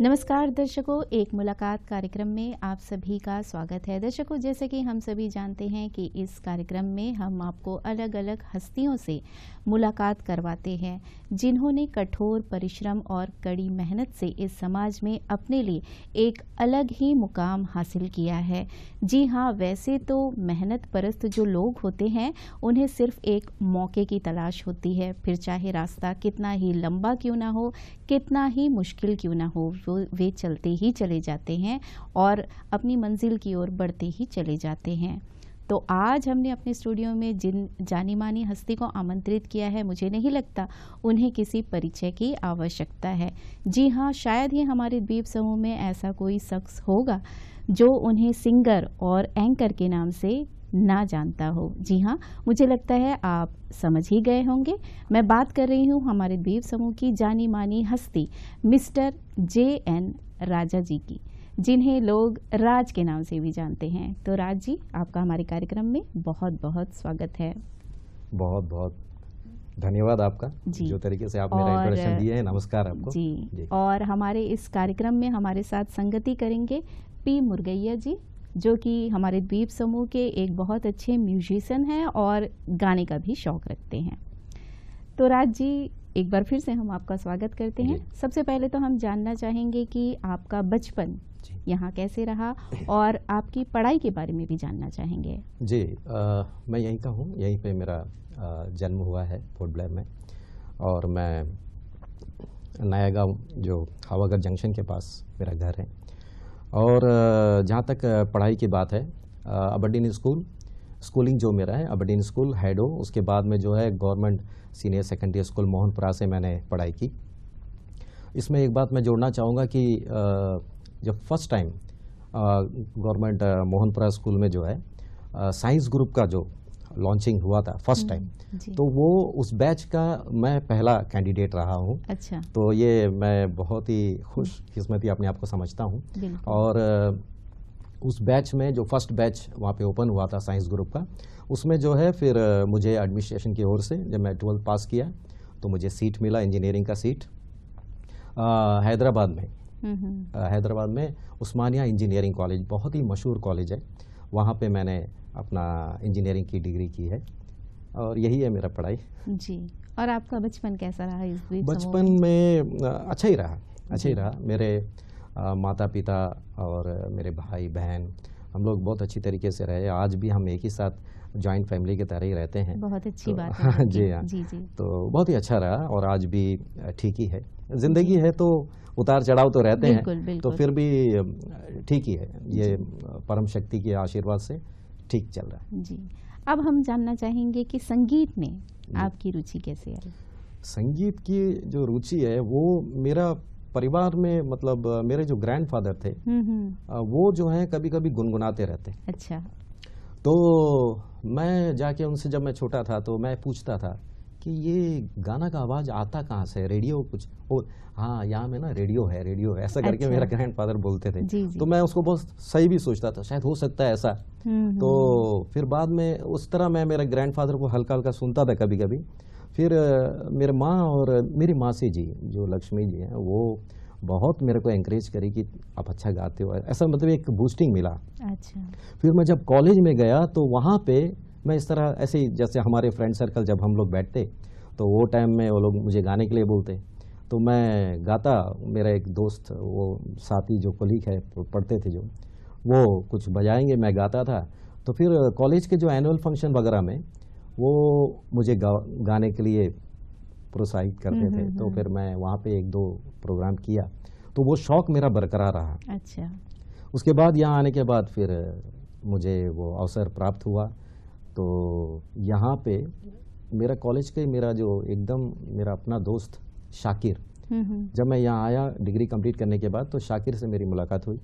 नमस्कार दर्शकों, एक मुलाकात कार्यक्रम में आप सभी का स्वागत है। दर्शकों, जैसे कि हम सभी जानते हैं कि इस कार्यक्रम में हम आपको अलग अलग हस्तियों से मुलाकात करवाते हैं जिन्होंने कठोर परिश्रम और कड़ी मेहनत से इस समाज में अपने लिए एक अलग ही मुकाम हासिल किया है। जी हाँ, वैसे तो मेहनत परस्त जो लोग होते हैं उन्हें सिर्फ एक मौके की तलाश होती है, फिर चाहे रास्ता कितना ही लंबा क्यों ना हो, कितना ही मुश्किल क्यों ना हो, वे चलते ही चले जाते हैं और अपनी मंजिल की ओर बढ़ते ही चले जाते हैं। तो आज हमने अपने स्टूडियो में जिन जानी मानी हस्ती को आमंत्रित किया है, मुझे नहीं लगता उन्हें किसी परिचय की आवश्यकता है। जी हाँ, शायद ही हमारे द्वीप समूह में ऐसा कोई शख्स होगा जो उन्हें सिंगर और एंकर के नाम से ना जानता हो। जी हाँ, मुझे लगता है आप समझ ही गए होंगे। मैं बात कर रही हूँ हमारे द्वीप समूह की जानी मानी हस्ती मिस्टर JN राजा जी की, जिन्हें लोग राज के नाम से भी जानते हैं। तो राज जी, आपका हमारे कार्यक्रम में बहुत बहुत स्वागत है। बहुत बहुत धन्यवाद आपका जी। जो तरीके से आप मेरा इंट्रोडक्शन दिए हैं। नमस्कार आपको। जी। और हमारे इस कार्यक्रम में हमारे साथ संगति करेंगे P मुर्गैया जी, जो कि हमारे द्वीप समूह के एक बहुत अच्छे म्यूजिशियन हैं और गाने का भी शौक रखते हैं। तो राज जी, एक बार फिर से हम आपका स्वागत करते हैं। सबसे पहले तो हम जानना चाहेंगे कि आपका बचपन यहाँ कैसे रहा और आपकी पढ़ाई के बारे में भी जानना चाहेंगे। जी, मैं यहीं का हूँ, यहीं पे मेरा जन्म हुआ है पोर्ट ब्लेयर में, और मैं नया गांव जो हवागढ़ जंक्शन के पास मेरा घर है। और जहाँ तक पढ़ाई की बात है, अबरडीन स्कूलिंग जो मेरा है अबरडीन स्कूल हैडो, उसके बाद में जो है government senior secondary school Mohanpura से मैंने पढ़ाई की। इसमें एक बात मैं जोड़ना चाहूँगा कि जब first time government Mohanpura school में जो है साइंस ग्रुप का जो लॉन्चिंग हुआ था फर्स्ट टाइम, तो वो उस बैच का मैं पहला कैंडिडेट रहा हूँ। अच्छा। तो ये मैं बहुत ही खुशकिस्मती अपने आप को समझता हूँ। और उस बैच में जो फर्स्ट बैच वहाँ पे ओपन हुआ था साइंस ग्रुप का, उसमें जो है फिर मुझे एडमिनिस्ट्रेशन की ओर से जब मैं 12th पास किया तो मुझे सीट मिला, इंजीनियरिंग का सीट हैदराबाद में उस्मानिया इंजीनियरिंग कॉलेज, बहुत ही मशहूर कॉलेज है। वहाँ पे मैंने अपना इंजीनियरिंग की डिग्री की है और यही है मेरा पढ़ाई। जी। और आपका बचपन कैसा रहा इस द्वीप समूह बचपन में अच्छा ही रहा। मेरे माता पिता और मेरे भाई बहन, हम लोग बहुत अच्छी तरीके से रहे। आज भी हम एक ही साथ जॉइंट फैमिली की तरह ही रहते हैं। बहुत अच्छी बात है। जी हाँ। जी। तो बहुत ही अच्छा रहा और आज भी ठीक ही है। जिंदगी है तो उतार चढ़ाव तो रहते हैं, तो फिर भी ठीक ही है। ये परम शक्ति के आशीर्वाद से ठीक चल रहा है। जी। अब हम जानना चाहेंगे कि संगीत में आपकी रुचि कैसे आई? संगीत की जो रुचि है वो मेरा परिवार में, मतलब मेरे जो ग्रैंडफादर थे वो जो है कभी कभी गुनगुनाते रहते। अच्छा। तो मैं जाके उनसे, जब मैं छोटा था तो मैं पूछता था कि ये गाना का आवाज आता कहाँ से, रेडियो कुछ हो? हाँ, यहाँ में ना रेडियो है ऐसा करके मेरा ग्रैंडफादर बोलते थे। जी। तो मैं उसको बहुत सही भी सोचता था, शायद हो सकता है ऐसा। तो फिर बाद में उस तरह मैं मेरे ग्रैंडफादर को हल्का हल्का सुनता था कभी कभी। फिर मेरे माँ और मेरी मासी जी जो लक्ष्मी जी हैं, वो बहुत मेरे को एंकरेज करी कि आप अच्छा गाते हो, ऐसा मतलब एक बूस्टिंग मिला। अच्छा। फिर मैं जब कॉलेज में गया तो वहाँ पे मैं इस तरह ऐसे ही, जैसे हमारे फ्रेंड सर्कल जब हम लोग बैठते तो वो टाइम में वो लोग मुझे गाने के लिए बोलते, तो मैं गाता। मेरा एक दोस्त, वो साथी जो कोलीग है पढ़ते थे जो, वो कुछ बजाएंगे, मैं गाता था। तो फिर कॉलेज के जो एनुअल फंक्शन वगैरह में वो मुझे गाने के लिए प्रोत्साहित करते थे। तो फिर मैं वहाँ पे 1-2 प्रोग्राम किया, तो वो शौक मेरा बरकरार रहा। अच्छा। उसके बाद यहाँ आने के बाद फिर मुझे वो अवसर प्राप्त हुआ। तो यहाँ पे मेरा कॉलेज के मेरा जो एकदम मेरा अपना दोस्त शाकिर, जब मैं यहाँ आया डिग्री कंप्लीट करने के बाद, तो शाकिर से मेरी मुलाकात हुई।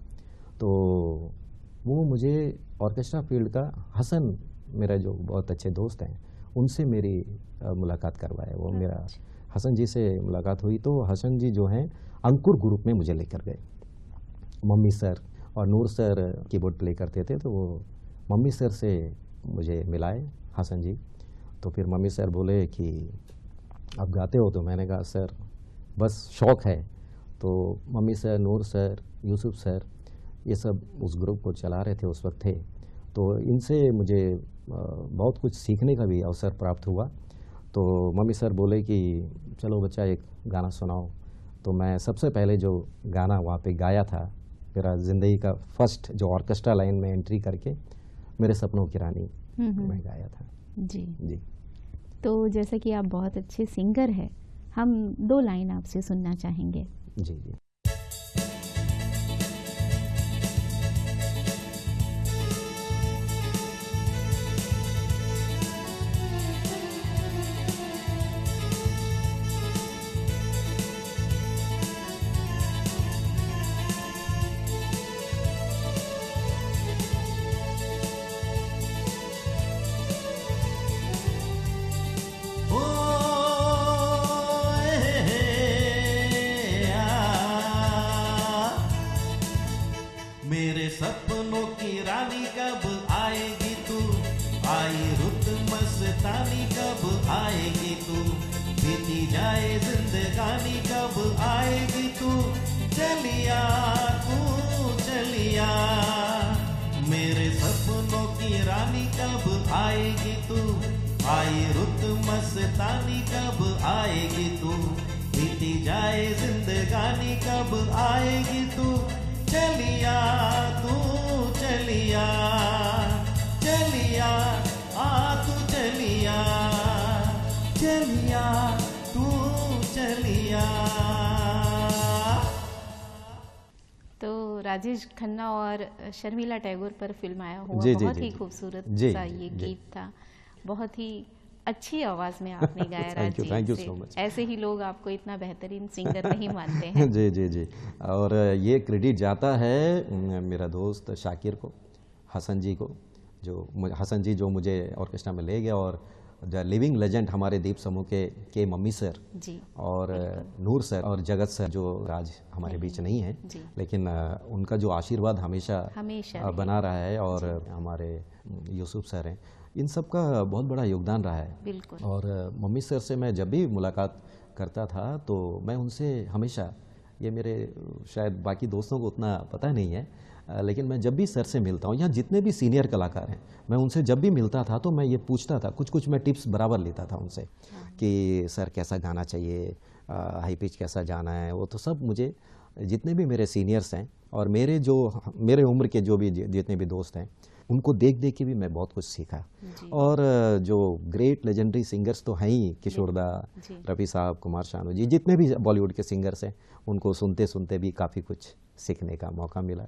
तो वो मुझे ऑर्केस्ट्रा फील्ड का हसन, मेरा जो बहुत अच्छे दोस्त हैं, उनसे मेरी मुलाकात करवाए। वो मेरा हसन जी से मुलाकात हुई। तो हसन जी जो हैं अंकुर ग्रुप में मुझे लेकर गए। मम्मी सर और नूर सर कीबोर्ड प्ले करते थे, तो वो मम्मी सर से मुझे मिलाए हसन जी। तो फिर मम्मी सर बोले कि आप गाते हो? तो मैंने कहा सर बस शौक़ है। तो मम्मी सर, नूर सर, यूसुफ सर, ये सब उस ग्रुप को चला रहे थे, उस वक्त थे। तो इनसे मुझे बहुत कुछ सीखने का भी अवसर प्राप्त हुआ। तो मम्मी सर बोले कि चलो बच्चा एक गाना सुनाओ। तो मैं सबसे पहले जो गाना वहाँ पे गाया था, मेरा ज़िंदगी का फर्स्ट जो ऑर्केस्ट्रा लाइन में एंट्री करके, मेरे सपनों की रानी मैं गाया था। जी जी। तो जैसे कि आप बहुत अच्छे सिंगर हैं, हम 2 लाइन आपसे सुनना चाहेंगे। जी जी। मेरे सपनों की रानी कब आएगी तू, आई रुत मस्तानी कब आएगी तू, बीती जाए जिंदगानी कब आएगी तू, चलिया तू चलिया। मेरे सपनों की रानी कब आएगी तू, आई रुत मस्तानी कब आएगी तू, बीती जाए जिंदगानी कब आएगी तू, चलिया तू चलिया, चलिया तू चलिया, चलिया तू चलिया। तो राजेश खन्ना और शर्मिला टैगोर पर फिल्म आया हुआ जी, जी, बहुत जी, ही जी। खूबसूरत जी, सा जी, ये जी। गीत था। बहुत ही अच्छी आवाज़ में आपने गाया Thank you राजेश so से। much. ऐसे ही लोग आपको इतना बेहतरीन सिंगर नहीं मानते हैं। जी जी जी। और ये क्रेडिट जाता है मेरा दोस्त शाकिर को, हसन जी को, हसन जी जो मुझे ऑर्केस्ट्रा में ले गया, और द लिविंग लेजेंड हमारे दीप समूह के मम्मी सर जी और नूर सर और जगत सर, जो आज हमारे बीच नहीं है, जी। लेकिन उनका जो आशीर्वाद हमेशा हमेशा बना रहा है, और हमारे यूसुफ सर हैं, इन सब का बहुत बड़ा योगदान रहा है। बिल्कुल। और मम्मी सर से मैं जब भी मुलाकात करता था तो मैं उनसे हमेशा, ये मेरे शायद बाकी दोस्तों को उतना पता नहीं है, लेकिन मैं जब भी सर से मिलता हूँ या जितने भी सीनियर कलाकार हैं, मैं उनसे जब भी मिलता था तो मैं ये पूछता था, कुछ मैं टिप्स बराबर लेता था उनसे कि सर कैसा गाना चाहिए, हाई पिच कैसा जाना है। वो तो सब मुझे, जितने भी मेरे सीनियर्स हैं और मेरे उम्र के जो भी जितने भी दोस्त हैं, उनको देख देख के भी मैं बहुत कुछ सीखा। और जो ग्रेट लेजेंडरी सिंगर्स तो हैं ही, किशोरदा, रफ़ी साहब, कुमार शानू जी, जितने भी बॉलीवुड के सिंगर्स हैं, उनको सुनते सुनते भी काफ़ी कुछ सीखने का मौका मिला,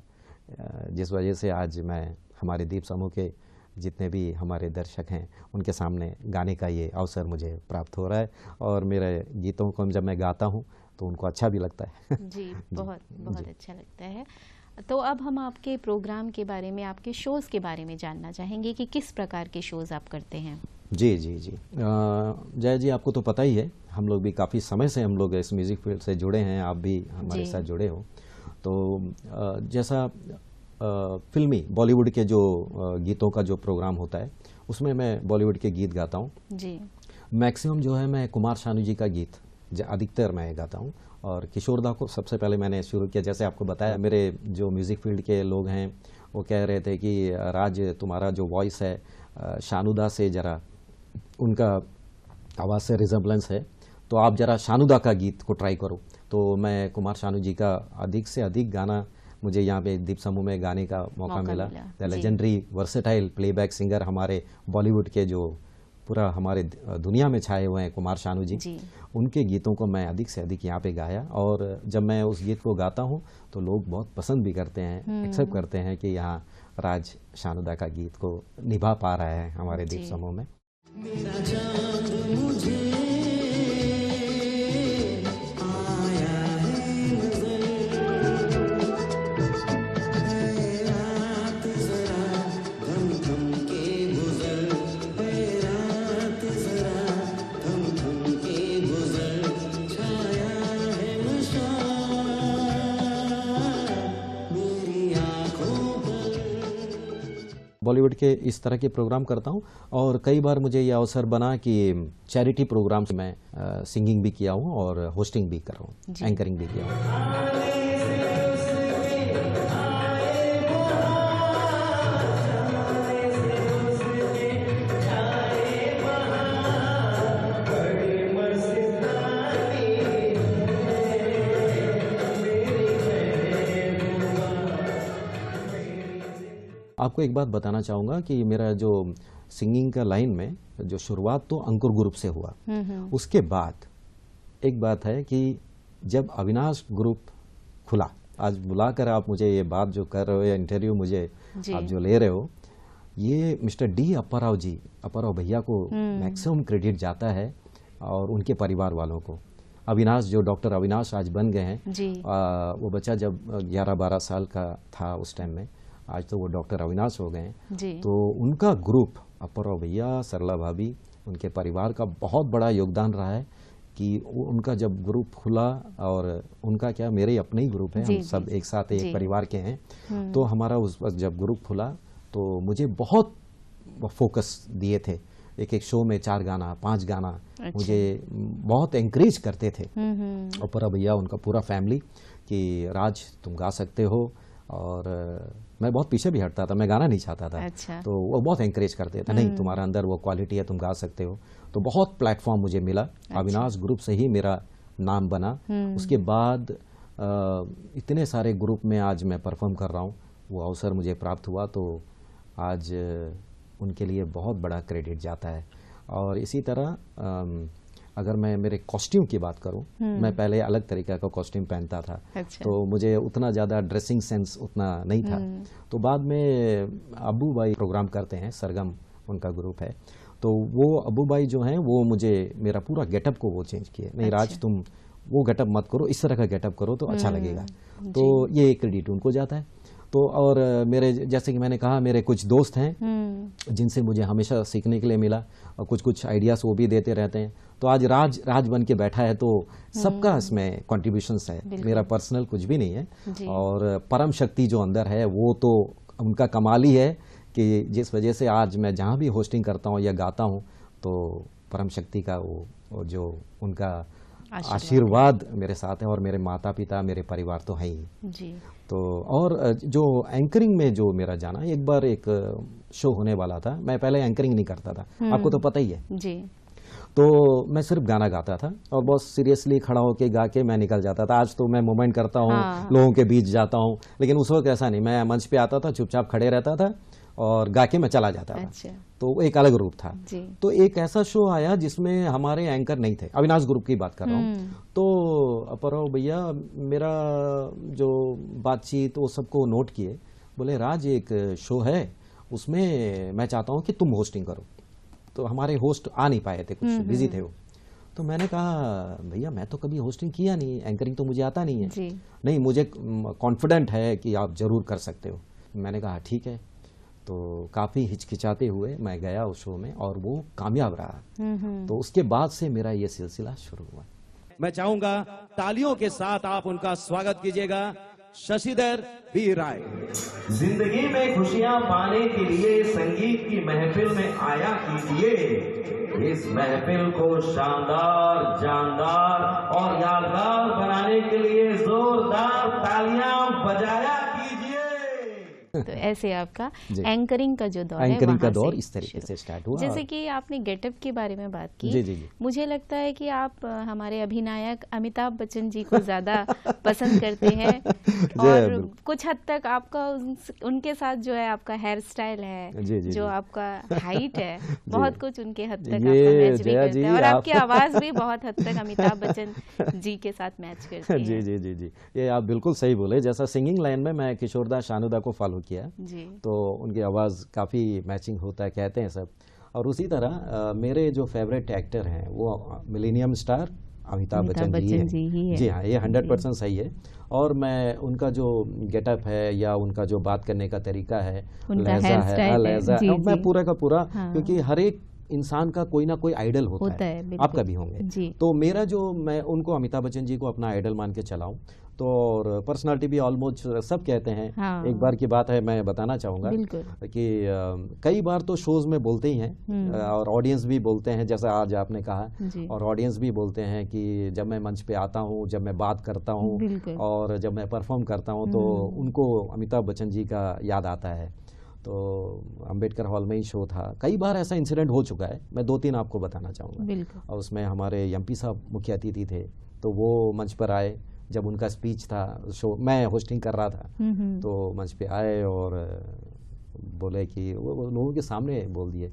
जिस वजह से आज मैं हमारे दीप समूह के जितने भी हमारे दर्शक हैं उनके सामने गाने का ये अवसर मुझे प्राप्त हो रहा है। और मेरे गीतों को जब मैं गाता हूँ तो उनको अच्छा भी लगता है। जी, बहुत अच्छा लगता है। तो अब हम आपके प्रोग्राम के बारे में, आपके शोज़ के बारे में जानना चाहेंगे कि किस प्रकार के शोज़ आप करते हैं। जी जी जी। जय जी, आपको तो पता ही है, हम लोग भी काफ़ी समय से हम लोग इस म्यूज़िक फील्ड से जुड़े हैं, आप भी हमारे साथ जुड़े हो। तो जैसा फिल्मी बॉलीवुड के जो गीतों का जो प्रोग्राम होता है, उसमें मैं बॉलीवुड के गीत गाता हूँ जी। मैक्सिमम जो है मैं कुमार शानू जी का गीत अधिकतर मैं गाता हूँ। और किशोरदा को सबसे पहले मैंने शुरू किया, जैसे आपको बताया, मेरे जो म्यूज़िक फील्ड के लोग हैं वो कह रहे थे कि राज, तुम्हारा जो वॉइस है शानुदा से ज़रा उनका आवाज़ से रिजेम्बलेंस है, तो आप ज़रा शानुदा का गीत को ट्राई करो। तो मैं कुमार शानू जी का अधिक से अधिक गाना मुझे यहाँ पे दीप समूह में गाने का मौका मिला। The legendary versatile playback singer हमारे बॉलीवुड के जो पूरा हमारे दुनिया में छाए हुए हैं कुमार शानू जी, उनके गीतों को मैं अधिक से अधिक यहाँ पे गाया। और जब मैं उस गीत को गाता हूँ तो लोग बहुत पसंद भी करते हैं, एक्सेप्ट करते हैं कि यहाँ राज शानुदा का गीत को निभा पा रहा है हमारे दीप समूह में। मेरा चांद मुझे आया है नजर, है रात जरा थम थम के गुजर, है रात जरा थम थम के गुजर, छाया है नशा मेरी आँखों पर। बॉलीवुड के इस तरह के प्रोग्राम करता हूँ। और कई बार मुझे ये अवसर बना कि चैरिटी प्रोग्राम में सिंगिंग भी किया हूँ और होस्टिंग भी कर रहा हूँ, एंकरिंग भी किया हूँ। आपको एक बात बताना चाहूँगा कि मेरा जो सिंगिंग का लाइन में जो शुरुआत तो अंकुर ग्रुप से हुआ। उसके बाद एक बात है कि जब अविनाश ग्रुप खुला, आज बुलाकर आप मुझे ये बात जो कर रहे हो, या इंटरव्यू मुझे आप जो ले रहे हो, ये मिस्टर डी अप्पाराव जी, अप्पाराव भैया को मैक्सिमम क्रेडिट जाता है और उनके परिवार वालों को। अविनाश, जो डॉक्टर अविनाश आज बन गए हैं, वो बच्चा जब 11-12 साल का था उस टाइम में, आज तो वो डॉक्टर अविनाश हो गए हैं। तो उनका ग्रुप, अप्पाराव भैया, सरला भाभी, उनके परिवार का बहुत बड़ा योगदान रहा है कि उनका जब ग्रुप खुला, और उनका क्या, मेरे अपने ही ग्रुप है, हम सब एक साथ एक परिवार के हैं। तो हमारा उस वक्त जब ग्रुप खुला तो मुझे बहुत फोकस दिए थे, एक एक शो में 4 गाना 5 गाना, मुझे बहुत एंकरेज करते थे अप्पाराव भैया, उनका पूरा फैमिली, कि राज तुम गा सकते हो। और मैं बहुत पीछे भी हटता था, मैं गाना नहीं चाहता था। तो वो बहुत एंकरेज करते थे, नहीं तुम्हारा अंदर वो क्वालिटी है, तुम गा सकते हो। तो बहुत प्लेटफॉर्म मुझे मिला, अविनाश ग्रुप से ही मेरा नाम बना। उसके बाद इतने सारे ग्रुप में आज मैं परफॉर्म कर रहा हूँ, वो अवसर मुझे प्राप्त हुआ, तो आज उनके लिए बहुत बड़ा क्रेडिट जाता है। और इसी तरह अगर मैं मेरे कॉस्ट्यूम की बात करूं, मैं पहले अलग तरीके का कॉस्ट्यूम पहनता था। तो मुझे उतना ज़्यादा ड्रेसिंग सेंस उतना नहीं था। तो बाद में अब्बू भाई प्रोग्राम करते हैं, सरगम उनका ग्रुप है, तो वो अब्बू भाई जो हैं वो मुझे मेरा पूरा गेटअप को वो चेंज किए, नहीं राज तुम वो गेटअप मत करो, इस तरह का गेटअप करो तो अच्छा लगेगा। तो ये क्रेडिट उनको जाता है। तो और मेरे, जैसे कि मैंने कहा, मेरे कुछ दोस्त हैं जिनसे मुझे हमेशा सीखने के लिए मिला, और कुछ कुछ आइडियाज वो भी देते रहते हैं। तो आज राज बन के बैठा है, तो सबका इसमें कॉन्ट्रीब्यूशंस है, मेरा पर्सनल कुछ भी नहीं है। और परम शक्ति जो अंदर है वो तो उनका कमाल ही है कि जिस वजह से आज मैं जहाँ भी होस्टिंग करता हूँ या गाता हूँ, तो परम शक्ति का वो जो उनका आशीर्वाद मेरे साथ है, और मेरे माता पिता, मेरे परिवार तो है ही। तो और जो एंकरिंग में जो मेरा जाना, एक बार एक शो होने वाला था, मैं पहले एंकरिंग नहीं करता था, आपको तो पता ही है। तो मैं सिर्फ गाना गाता था और बहुत सीरियसली खड़ा होके गा के मैं निकल जाता था। आज तो मैं मूवमेंट करता हूँ, लोगों के बीच जाता हूँ, लेकिन उस वक्त ऐसा नहीं, मैं मंच पे आता था, चुपचाप खड़े रहता था और गा के मैं चला जाता था। तो वो एक अलग रूप था। तो एक ऐसा शो आया जिसमें हमारे एंकर नहीं थे, अविनाश ग्रुप की बात कर रहा हूँ। तो अप्पाराव भैया मेरा जो बातचीत वो सबको नोट किए, बोले राज एक शो है, उसमें मैं चाहता हूँ कि तुम होस्टिंग करो। तो हमारे होस्ट आ नहीं पाए थे, कुछ बिजी थे वो। तो मैंने कहा भैया मैं तो कभी होस्टिंग किया नहीं, एंकरिंग तो मुझे आता नहीं है। नहीं, मुझे कॉन्फिडेंट है कि आप जरूर कर सकते हो। मैंने कहा ठीक है। तो काफ़ी हिचकिचाते हुए मैं गया उस शो में और वो कामयाब रहा। तो उसके बाद से मेरा ये सिलसिला शुरू हुआ। मैं चाहूंगा तालियों के साथ आप उनका स्वागत कीजिएगा, शशिधर बी राय। जिंदगी में खुशियां पाने के लिए संगीत की महफिल में आया कीजिए। इस महफिल को शानदार, जानदार और यादगार बनाने के लिए जोरदार तालियां बजाया कीजिए। तो ऐसे आपका एंकरिंग का जो दौर है, एंकरिंग का दौर इस तरीके से स्टार्ट हुआ। जैसे कि आपने गेटअप के बारे में बात की, जी। मुझे लगता है कि आप हमारे अभिनायक अमिताभ बच्चन जी को ज्यादा पसंद करते हैं और कुछ हद तक आपका उनके साथ जो है आपका हेयर स्टाइल है, जो आपका हाइट है, बहुत कुछ उनके हद तक आपका मैच भी करता है, और आपकी आवाज भी बहुत हद तक अमिताभ बच्चन जी के साथ मैच करती है। जी, ये आप बिल्कुल सही बोले। जैसा सिंगिंग लाइन में मैं किशोरदा शानुदा को फॉलो किया जी, तो उनकी आवाज़ काफ़ी मैचिंग होता है कहते हैं सब। और उसी तरह मेरे जो फेवरेट एक्टर हैं वो मिलेनियम स्टार अमिताभ बच्चन जी है। जी हाँ, ये 100% सही है। और मैं उनका जो गेटअप है या उनका जो बात करने का तरीका है, लहजा है, मैं पूरा का पूरा, क्योंकि हर एक इंसान का कोई ना कोई आइडल होता है, आपका भी होंगे। तो मेरा जो, मैं उनको अमिताभ बच्चन जी को अपना आइडल मान के चलाऊं, तो और पर्सनालिटी भी ऑलमोस्ट सब कहते हैं। हाँ। एक बार की बात है, मैं बताना चाहूँगा बिल्कुल। कि कई बार तो शोज में बोलते ही हैं और ऑडियंस भी बोलते हैं, जैसा आज आपने कहा, जी। और ऑडियंस भी बोलते हैं कि जब मैं मंच पे आता हूँ, जब मैं बात करता हूँ बिल्कुल। और जब मैं परफॉर्म करता हूँ तो उनको अमिताभ बच्चन जी का याद आता है। तो अंबेडकर हॉल में ही शो था, कई बार ऐसा इंसिडेंट हो चुका है, मैं 2-3 आपको बताना चाहूँगा। बिल्कुल। और उसमें हमारे एमपी साहब मुख्य अतिथि थे, तो वो मंच पर आए, जब उनका स्पीच था, शो मैं होस्टिंग कर रहा था, तो मंच पे आए और बोले कि वो लोगों के सामने बोल दिए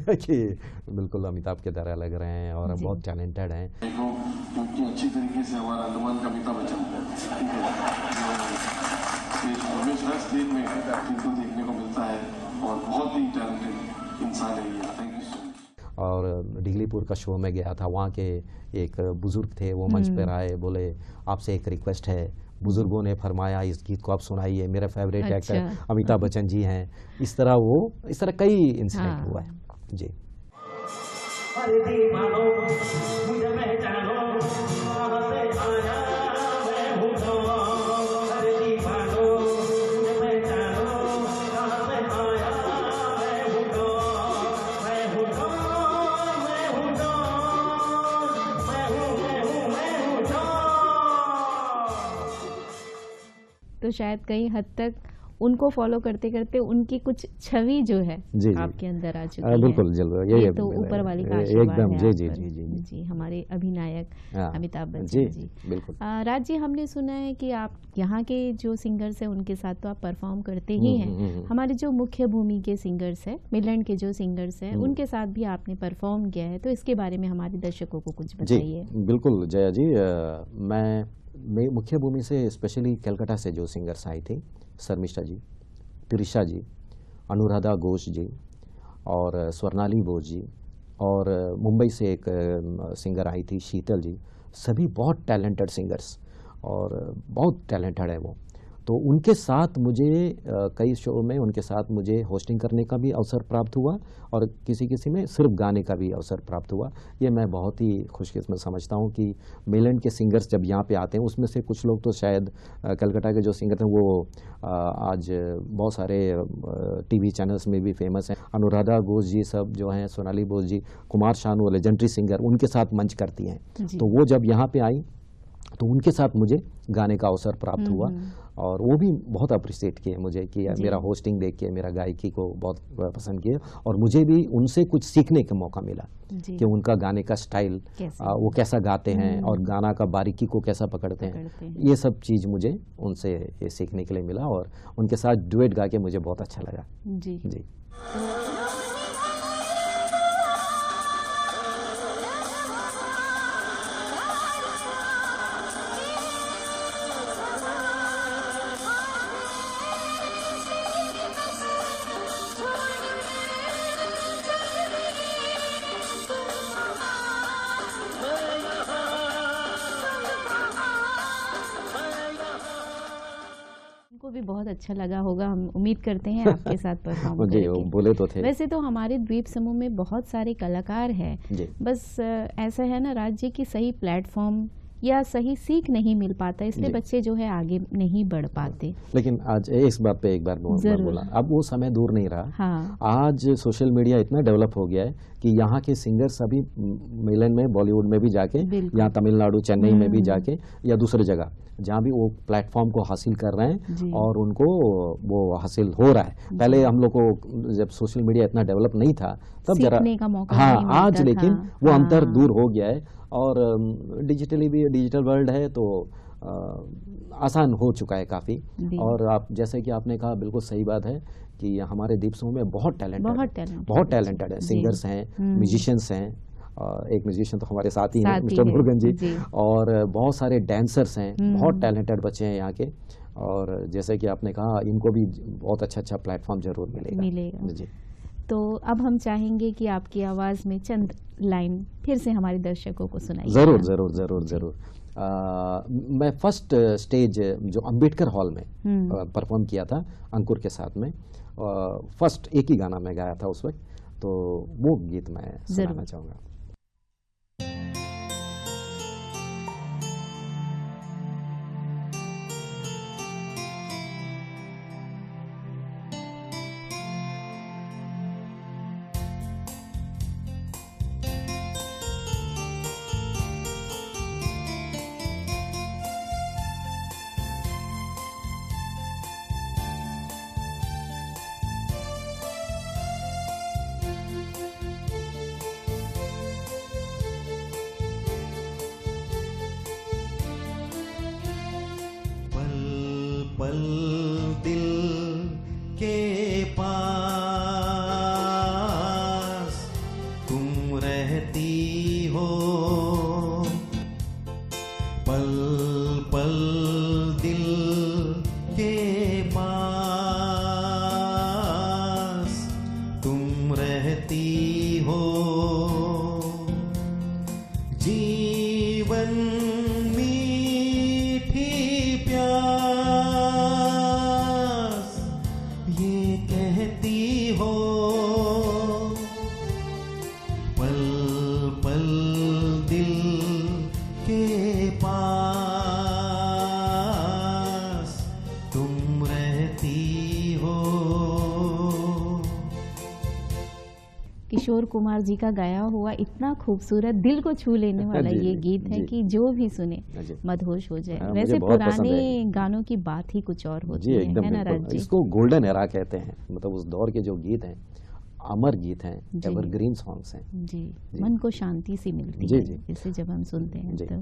कि बिल्कुल अमिताभ के तरह लग रहे हैं और बहुत टैलेंटेड हैं। क्योंकि अच्छी तरीके से हमारा अंडमान का अमिताभ बच्चन स्टेज में जिनको देखने को मिलता है और बहुत ही टैलेंटेड इंसान है ये। Thank you so much. और डिगलीपुर का शो में गया था, वहाँ के एक बुजुर्ग थे, वो मंच पर आए, बोले आपसे एक रिक्वेस्ट है। बुजुर्गों ने फरमाया इस गीत को आप सुनाइए, मेरे फेवरेट एक्टर अमिताभ बच्चन जी हैं। इस तरह कई इंसिडेंट हुआ है जी। अरे दीवानो मुझे पहचानो, कहाँ से आया मैं हूँ कौन। अरे दीवानो मुझे पहचानो, कहाँ से आया मैं हूँ कौन। मैं हूँ कौन, मैं हूँ कौन, मैं हूँ कौन। तो शायद कई हद तक उनको फॉलो करते करते उनकी कुछ छवि जो है जी, आपके अंदर आ चुकी है। बिल्कुल ये तो ऊपर वाली का आशीर्वाद एकदम है जी आप जी पर। जी जी जी हमारे अभिनायक अमिताभ बच्चन जी जी। बिल्कुल। राज जी, हमने सुना है कि आप यहाँ के जो सिंगर्स हैं उनके साथ तो आप परफॉर्म करते ही हैं, हमारे जो मुख्य भूमि के सिंगर्स हैं, मिलन के जो सिंगर्स हैं, उनके साथ भी आपने परफॉर्म किया है, तो इसके बारे में हमारे दर्शकों को कुछ बताइए। बिल्कुल जया जी, मैं मुख्य भूमि से स्पेशली कलकत्ता से जो सिंगर्स आई थी, शर्मिष्ठा जी, त्रिशा जी, अनुराधा घोष जी और स्वर्णाली बोस जी, और मुंबई से एक सिंगर आई थी शीतल जी, सभी बहुत टैलेंटेड सिंगर्स और बहुत टैलेंटेड है वो। तो उनके साथ मुझे कई शो में उनके साथ मुझे होस्टिंग करने का भी अवसर प्राप्त हुआ और किसी में सिर्फ गाने का भी अवसर प्राप्त हुआ। ये मैं बहुत ही खुशकिस्मत समझता हूँ कि मेलैंड के सिंगर्स जब यहाँ पे आते हैं, उसमें से कुछ लोग तो शायद कलकत्ता के जो सिंगर हैं वो आज बहुत सारे टीवी चैनल्स में भी फेमस हैं। अनुराधा घोष जी सब जो हैं, सोनाली बोस जी, कुमार शानू लेजेंडरी सिंगर, उनके साथ मंच करती हैं। तो वो जब यहाँ पे आई तो उनके साथ मुझे गाने का अवसर प्राप्त हुआ और वो भी बहुत अप्रिशिएट किए मुझे कि मेरा होस्टिंग देख के मेरा गायकी को बहुत पसंद किए और मुझे भी उनसे कुछ सीखने का मौका मिला कि उनका गाने का स्टाइल वो कैसा गाते हैं और गाना का बारीकी को कैसा पकड़ते हैं। ये सब चीज़ मुझे उनसे ये सीखने के लिए मिला और उनके साथ डुएट गा के मुझे बहुत अच्छा लगा जी। उनको भी बहुत अच्छा लगा होगा, हम उम्मीद करते हैं आपके साथ परफॉर्म जी, वो बोले तो थे। वैसे तो हमारे द्वीप समूह में बहुत सारे कलाकार हैं, बस ऐसा है ना राज जी की सही प्लेटफॉर्म या सही सीख नहीं मिल पाता, इसलिए बच्चे जो है आगे नहीं बढ़ पाते। लेकिन आज इस बात पे एक बार बोला, अब वो समय दूर नहीं रहा। हाँ। आज सोशल मीडिया इतना डेवलप हो गया है कि यहाँ के सिंगर्स अभी मेलन में, बॉलीवुड में भी जाके, यहाँ तमिलनाडु, चेन्नई में भी जाके या दूसरे जगह जहाँ भी वो प्लेटफॉर्म को हासिल कर रहे हैं और उनको वो हासिल हो रहा है। पहले हम लोग को जब सोशल मीडिया इतना डेवलप नहीं था तब जरा आज लेकिन वो अंतर दूर हो गया है और डिजिटली भी डिजिटल वर्ल्ड है तो आसान हो चुका है काफ़ी। और आप जैसे कि आपने कहा, बिल्कुल सही बात है कि हमारे द्वीप समूह में बहुत टैलेंटेड है, सिंगर्स हैं, म्यूजिशियंस हैं। एक म्यूजिशियन तो हमारे साथ ही हैं, मिस्टर मुरुगन जी, और बहुत सारे डांसर्स हैं, बहुत टैलेंटेड बच्चे हैं यहाँ के। और जैसे कि आपने कहा, इनको भी बहुत अच्छा प्लेटफॉर्म जरूर मिलेगा जी। तो अब हम चाहेंगे कि आपकी आवाज़ में चंद लाइन फिर से हमारे दर्शकों को सुनाइए। जरूर। मैं फर्स्ट स्टेज जो अंबेडकर हॉल में परफॉर्म किया था अंकुर के साथ में, फर्स्ट एक ही गाना मैं गाया था उस वक्त, तो वो गीत मैं सुनाना चाहूँगा। पल दिल के पास तुम रहती हो, पल पल दिल के पास तुम रहती हो। जीवन मीठी प्यास ये कहती हो, पल पल दिल के पास तुम रहती हो। किशोर कुमार जी का गाया हुआ इतना खूबसूरत दिल को छू लेने वाला जी, ये गीत है जी। कि जो भी सुने जी। मदहोश हो जाए। हाँ, वैसे मुझे बहुत पसंद पुराने है। गानों की बात ही कुछ और होती जी एकदम है ना बिल्कुल। राज जी? इसको गोल्डन एरा कहते हैं, मतलब उस दौर के जो गीत हैं अमर गीत हैं, जी। एवरग्रीन सॉन्ग्स हैं। जी, जी। मन को शांति सी मिलती जी, है जी। इसे जब हम सुनते हैं जी तो।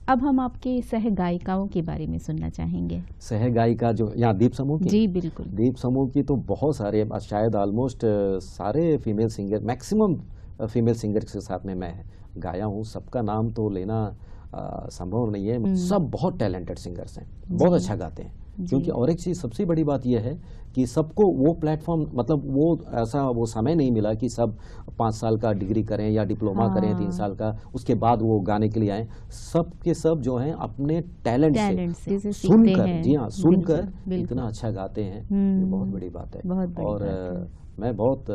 अब हम आपके सह गायिकाओं के बारे में सुनना चाहेंगे। सह गायिका जो यहाँ दीप समूह की, जी बिल्कुल। दीप समूह की तो बहुत सारे, शायद ऑलमोस्ट सारे female singer, maximum female singer के साथ में मैं गाया हूँ। सबका नाम तो लेना संभव नहीं है। सब बहुत टैलेंटेड सिंगर्स हैं, बहुत अच्छा गाते हैं। क्योंकि और एक चीज़ सबसे बड़ी बात यह है कि सबको वो प्लेटफॉर्म, मतलब वो ऐसा वो समय नहीं मिला कि सब 5 साल का डिग्री करें या डिप्लोमा करें 3 साल का, उसके बाद वो गाने के लिए आए। सब के सब जो हैं अपने टैलेंट से से सीखते सुनकर, हैं। जी हाँ, सुनकर बिल्कुल। इतना अच्छा गाते हैं, ये बहुत बड़ी बात है। बहुत बड़ी और बात है। मैं बहुत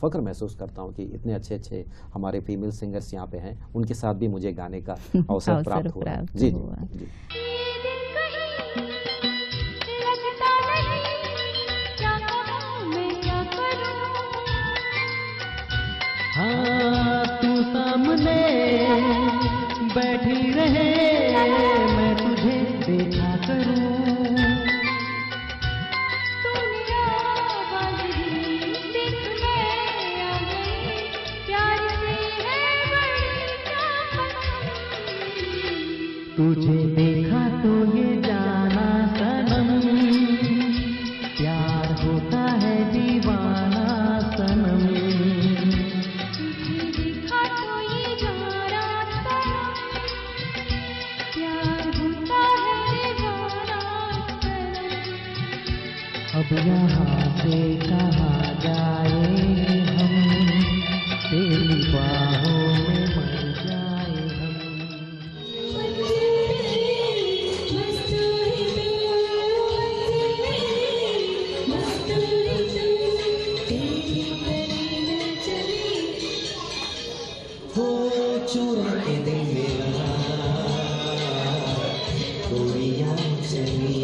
फख्र महसूस करता हूँ कि इतने अच्छे अच्छे हमारे फीमेल सिंगर्स यहाँ पे हैं, उनके साथ भी मुझे गाने का अवसर प्राप्त हुआ। जी जी जी। हाँ तू सामने बैठी रहे, मैं तुझे देखा करूं। तुझे देखा तो ये जाना सनम, प्यार होता है दीवाना सनम। अब यहाँ से कहाँ जाए हम, तेरी बाहों में मर जाए हम। हो चुरा के दिल मेरा गोरियां चली।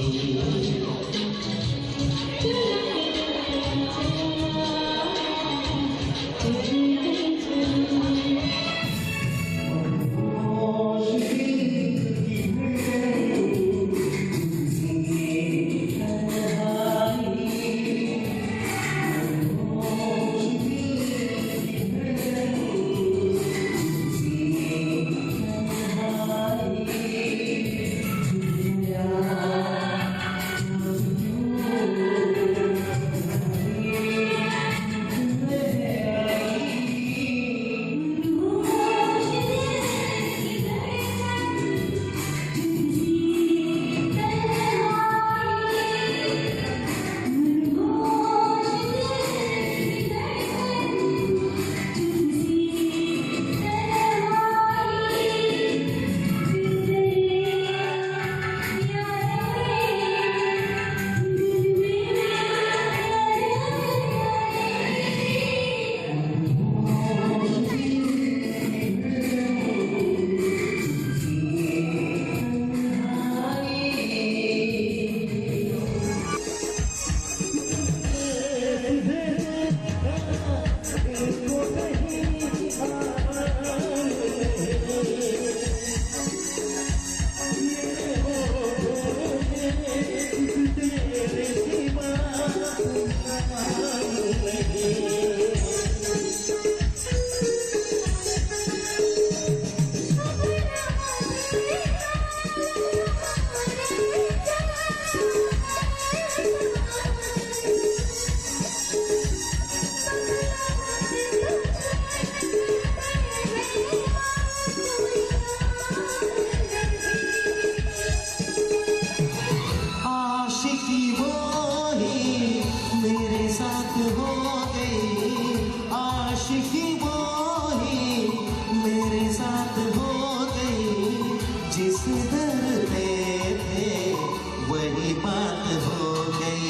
रात हो गई।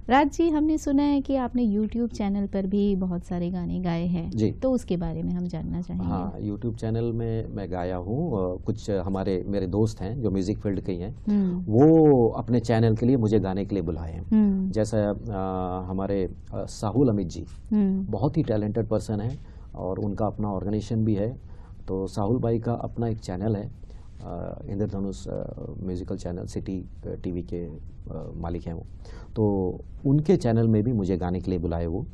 राज जी, हमने सुना है कि आपने YouTube चैनल पर भी बहुत सारे गाने गाए हैं, जी। तो उसके बारे में हम जानना चाहेंगे। हाँ, यूट्यूब चैनल में मैं गाया हूँ। कुछ मेरे दोस्त हैं जो म्यूज़िक फील्ड के ही हैं, वो अपने चैनल के लिए मुझे गाने के लिए बुलाए हैं। जैसे हमारे साहुल अमित जी बहुत ही टैलेंटेड पर्सन है और उनका अपना ऑर्गेनाइजेशन भी है। तो साहुल भाई का अपना एक चैनल है, इंद्रधनुष म्यूज़िकल चैनल, सिटी टीवी के मालिक हैं वो। तो उनके चैनल में भी मुझे गाने के लिए बुलाए वो।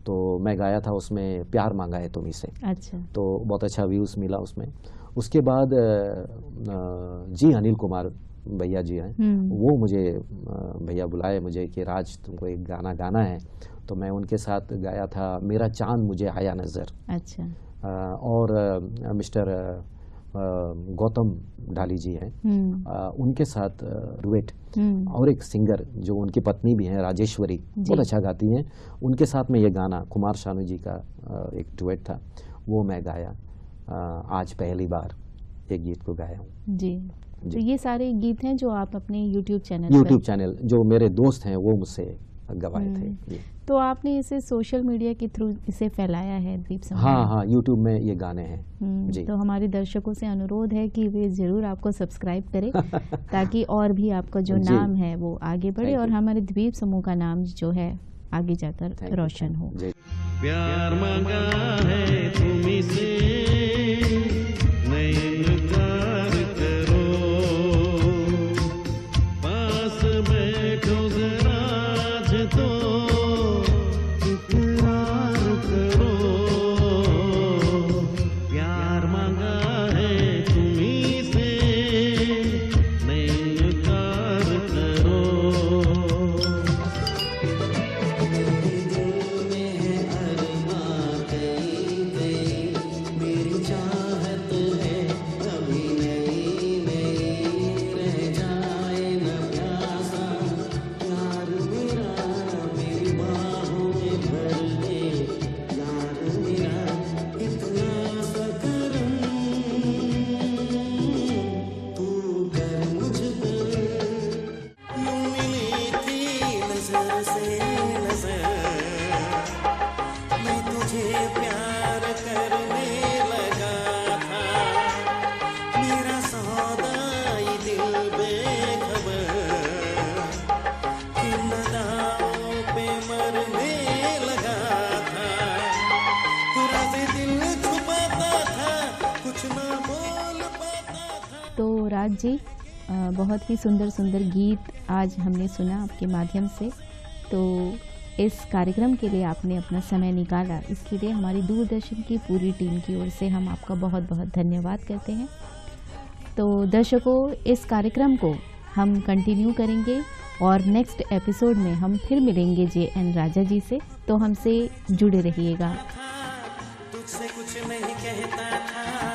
तो मैं गाया था उसमें प्यार मांगा है तुम्हीं से। अच्छा। तो बहुत अच्छा व्यूज़ मिला उसमें। उसके बाद जी अनिल कुमार भैया जी हैं, वो मुझे भैया बुलाए मुझे कि राज तुमको एक गाना गाना है। तो मैं उनके साथ गाया था मेरा चांद मुझे आया नज़र। अच्छा। और मिस्टर गौतम ढाली जी हैं, उनके साथ डुएट। और एक सिंगर जो उनकी पत्नी भी हैं राजेश्वरी, बहुत अच्छा गाती हैं, उनके साथ में ये गाना कुमार शानू जी का एक डुएट था, वो मैं गाया। आज पहली बार एक गीत को गाया हूँ जी। तो ये सारे गीत हैं जो आप अपने YouTube चैनल जो मेरे दोस्त हैं वो मुझसे गवाए थे। तो आपने इसे सोशल मीडिया के थ्रू इसे फैलाया है द्वीप समूह? हाँ, YouTube में ये गाने हैं जी। तो हमारे दर्शकों से अनुरोध है कि वे जरूर आपको सब्सक्राइब करें ताकि और भी आपका जो नाम है वो आगे बढ़े और हमारे द्वीप समूह का नाम जो है आगे जाकर रोशन हो। प्यार मांगा है तुम्हीं से, नए इनकार करो, पास बैठो जरा तो इकरार करो। प्यार मांगा है तुम्हीं से, नए इनकार करो। तो राज जी, बहुत ही सुंदर सुंदर गीत आज हमने सुना आपके माध्यम से। तो इस कार्यक्रम के लिए आपने अपना समय निकाला, इसके लिए हमारी दूरदर्शन की पूरी टीम की ओर से हम आपका बहुत बहुत धन्यवाद करते हैं। तो दर्शकों, इस कार्यक्रम को हम कंटिन्यू करेंगे और नेक्स्ट एपिसोड में हम फिर मिलेंगे JN राजा जी से। तो हमसे जुड़े रहिएगा। तुझसे कुछ नहीं कहता था।